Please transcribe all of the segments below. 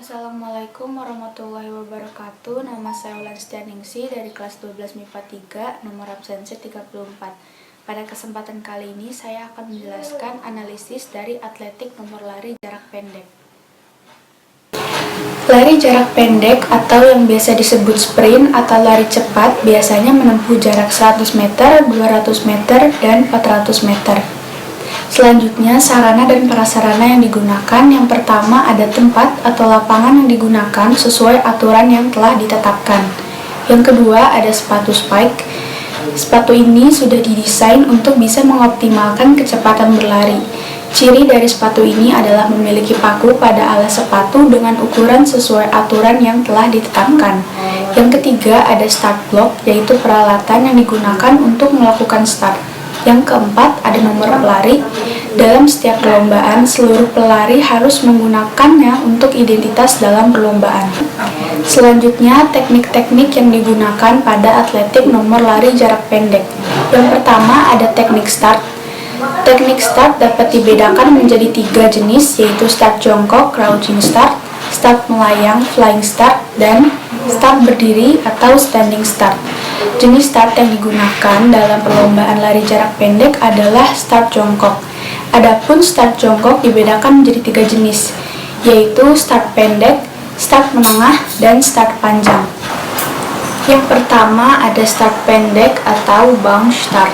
Assalamualaikum warahmatullahi wabarakatuh. Nama saya Ulan Setianingsih dari kelas 12 MIPA 3, nomor absensi 34. Pada kesempatan kali ini saya akan menjelaskan analisis dari atletik nomor lari jarak pendek. Lari jarak pendek atau yang biasa disebut sprint atau lari cepat biasanya menempuh jarak 100 meter, 200 meter, dan 400 meter. Selanjutnya, sarana dan prasarana yang digunakan. Yang pertama, ada tempat atau lapangan yang digunakan sesuai aturan yang telah ditetapkan. Yang kedua, ada sepatu spike. Sepatu ini sudah didesain untuk bisa mengoptimalkan kecepatan berlari. Ciri dari sepatu ini adalah memiliki paku pada alas sepatu dengan ukuran sesuai aturan yang telah ditetapkan. Yang ketiga, ada start block, yaitu peralatan yang digunakan untuk melakukan start. Yang keempat, ada nomor pelari. Dalam setiap perlombaan, seluruh pelari harus menggunakannya untuk identitas dalam perlombaan. Selanjutnya, teknik-teknik yang digunakan pada atletik nomor lari jarak pendek. Yang pertama, ada teknik start. Teknik start dapat dibedakan menjadi 3 jenis, yaitu start jongkok, crouching start, start melayang, flying start, dan start berdiri atau standing start. Jenis start yang digunakan dalam perlombaan lari jarak pendek adalah start jongkok. Adapun start jongkok dibedakan menjadi 3 jenis, yaitu start pendek, start menengah, dan start panjang. Yang pertama ada start pendek atau bounce start.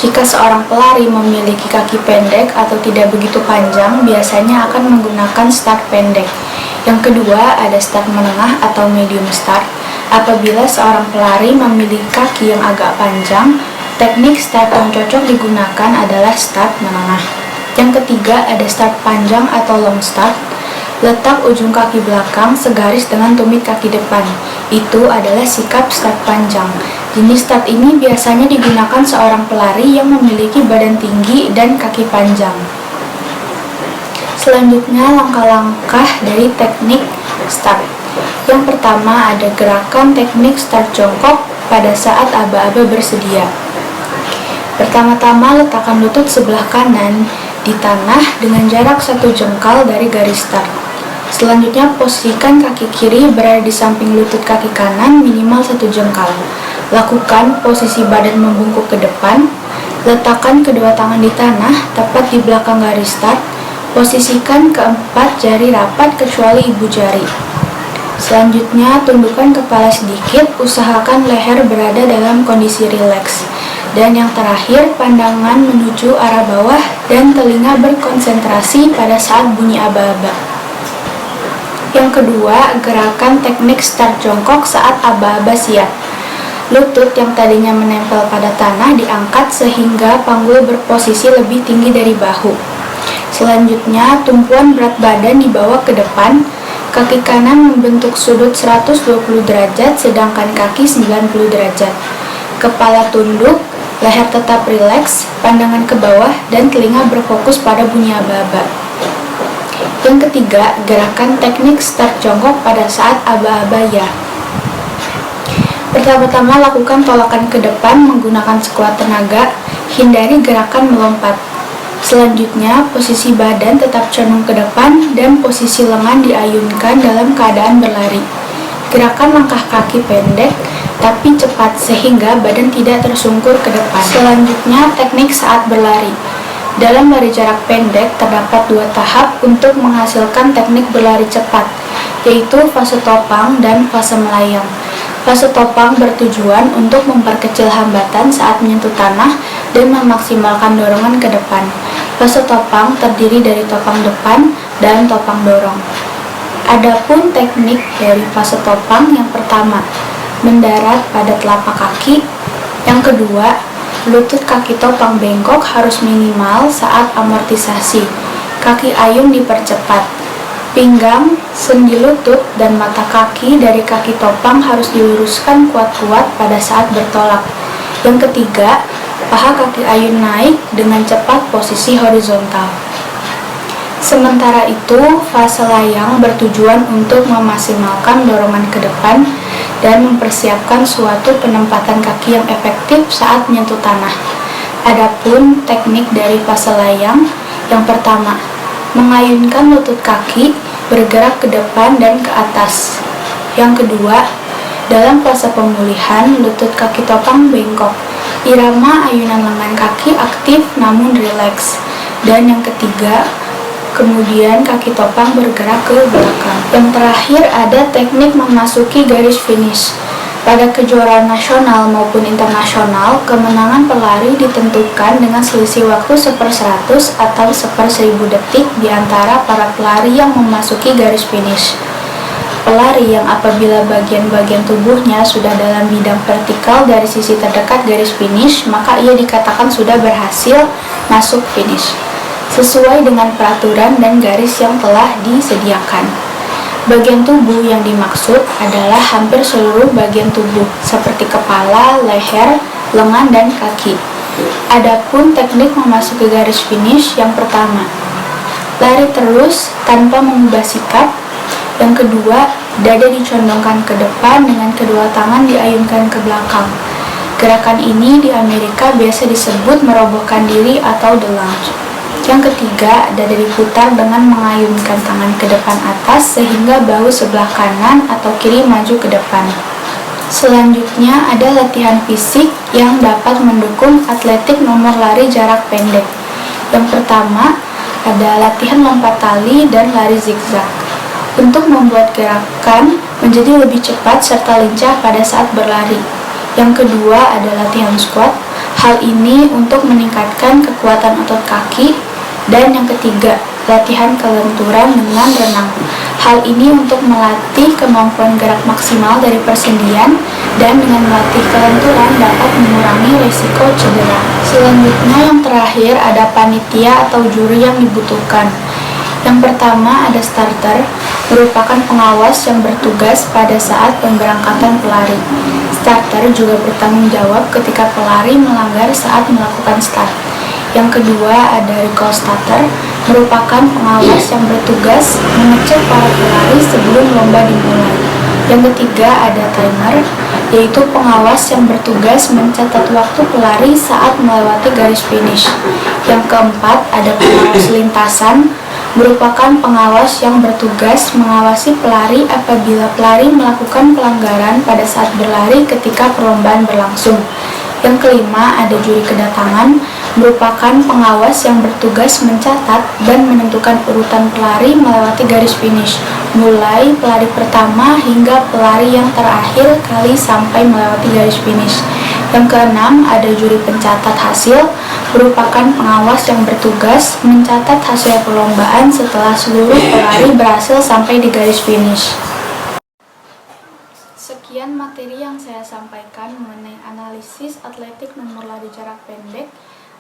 Jika seorang pelari memiliki kaki pendek atau tidak begitu panjang, biasanya akan menggunakan start pendek. Yang kedua ada start menengah atau medium start. Apabila seorang pelari memiliki kaki yang agak panjang, teknik start yang cocok digunakan adalah start menengah. Yang ketiga ada start panjang atau long start. Letak ujung kaki belakang segaris dengan tumit kaki depan. Itu adalah sikap start panjang. Jenis start ini biasanya digunakan seorang pelari yang memiliki badan tinggi dan kaki panjang. Selanjutnya langkah-langkah dari teknik start. Yang pertama ada gerakan teknik start jongkok pada saat aba-aba bersedia. Pertama-tama letakkan lutut sebelah kanan di tanah dengan jarak 1 jengkal dari garis start. Selanjutnya posisikan kaki kiri berada di samping lutut kaki kanan minimal 1 jengkal. Lakukan posisi badan membungkuk ke depan. Letakkan kedua tangan di tanah tepat di belakang garis start. Posisikan keempat jari rapat kecuali ibu jari. Selanjutnya tundukkan kepala sedikit, usahakan leher berada dalam kondisi rileks. Dan yang terakhir, pandangan menuju arah bawah dan telinga berkonsentrasi pada saat bunyi aba-aba. Yang kedua, gerakan teknik start jongkok saat aba-aba siap. Lutut yang tadinya menempel pada tanah diangkat sehingga panggul berposisi lebih tinggi dari bahu. Selanjutnya, tumpuan berat badan dibawa ke depan. Kaki kanan membentuk sudut 120 derajat sedangkan kaki 90 derajat. Kepala tunduk, leher tetap rileks, pandangan ke bawah, dan telinga berfokus pada bunyi aba-aba. Yang ketiga, gerakan teknik start jongkok pada saat aba-aba ya. Pertama-tama lakukan tolakan ke depan menggunakan sekuat tenaga, hindari gerakan melompat. Selanjutnya, posisi badan tetap condong ke depan dan posisi lengan diayunkan dalam keadaan berlari. Gerakan langkah kaki pendek tapi cepat sehingga badan tidak tersungkur ke depan. Selanjutnya, teknik saat berlari. Dalam lari jarak pendek terdapat 2 tahap untuk menghasilkan teknik berlari cepat, yaitu fase topang dan fase melayang. Fase topang bertujuan untuk memperkecil hambatan saat menyentuh tanah dan memaksimalkan dorongan ke depan. Fase topang terdiri dari topang depan dan topang dorong. Adapun teknik dari fase topang yang pertama, mendarat pada telapak kaki. Yang kedua, lutut kaki topang bengkok harus minimal saat amortisasi. Kaki ayun dipercepat. Pinggang, sendi lutut, dan mata kaki dari kaki topang harus diluruskan kuat-kuat pada saat bertolak. Yang ketiga, paha kaki ayun naik dengan cepat posisi horizontal. Sementara itu, fase layang bertujuan untuk memaksimalkan dorongan ke depan dan mempersiapkan suatu penempatan kaki yang efektif saat menyentuh tanah. Adapun teknik dari fase layang, yang pertama, mengayunkan lutut kaki. bergerak ke depan dan ke atas. Yang kedua, dalam fase pemulihan, lutut kaki topang bengkok. Irama ayunan lengan kaki aktif namun rileks. Dan yang ketiga, kemudian kaki topang bergerak ke belakang. Yang terakhir ada teknik memasuki garis finish. Pada kejuaraan nasional maupun internasional, kemenangan pelari ditentukan dengan selisih waktu 1/100 atau 1/1000 detik di antara para pelari yang memasuki garis finish. Pelari yang apabila bagian-bagian tubuhnya sudah dalam bidang vertikal dari sisi terdekat garis finish, maka ia dikatakan sudah berhasil masuk finish, sesuai dengan peraturan dan garis yang telah disediakan. Bagian tubuh yang dimaksud adalah hampir seluruh bagian tubuh, seperti kepala, leher, lengan, dan kaki. Adapun teknik memasuki garis finish yang pertama, lari terus tanpa mengubah sikap. Yang kedua, dada dicondongkan ke depan dengan kedua tangan diayunkan ke belakang. Gerakan ini di Amerika biasa disebut merobohkan diri atau the lunge. Yang ketiga, dada diputar dengan mengayunkan tangan ke depan atas sehingga bahu sebelah kanan atau kiri maju ke depan. Selanjutnya ada latihan fisik yang dapat mendukung atletik nomor lari jarak pendek. Yang pertama, ada latihan lompat tali dan lari zigzag untuk membuat gerakan menjadi lebih cepat serta lincah pada saat berlari. Yang kedua ada latihan squat. Hal ini untuk meningkatkan kekuatan otot kaki. Dan yang ketiga, latihan kelenturan dengan renang. Hal ini untuk melatih kemampuan gerak maksimal dari persendian dan dengan melatih kelenturan dapat mengurangi risiko cedera. Selanjutnya yang terakhir ada panitia atau juri yang dibutuhkan. Yang pertama ada starter, merupakan pengawas yang bertugas pada saat pemberangkatan pelari. Starter juga bertanggung jawab ketika pelari melanggar saat melakukan start. Yang kedua ada recall starter, merupakan pengawas yang bertugas mengecek para pelari sebelum lomba dimulai. Yang ketiga ada timer, yaitu pengawas yang bertugas mencatat waktu pelari saat melewati garis finish. Yang keempat ada pengawas lintasan, merupakan pengawas yang bertugas mengawasi pelari apabila pelari melakukan pelanggaran pada saat berlari ketika perlombaan berlangsung. Yang kelima ada juri kedatangan, merupakan pengawas yang bertugas mencatat dan menentukan urutan pelari melewati garis finish, mulai pelari pertama hingga pelari yang terakhir kali sampai melewati garis finish. Yang keenam ada juri pencatat hasil, merupakan pengawas yang bertugas mencatat hasil perlombaan setelah seluruh pelari berhasil sampai di garis finish. Sekian materi yang saya sampaikan mengenai analisis atletik nomor lari jarak pendek.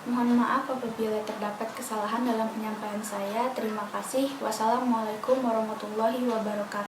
Mohon maaf apabila terdapat kesalahan dalam penyampaian saya. Terima kasih. Wassalamualaikum warahmatullahi wabarakatuh.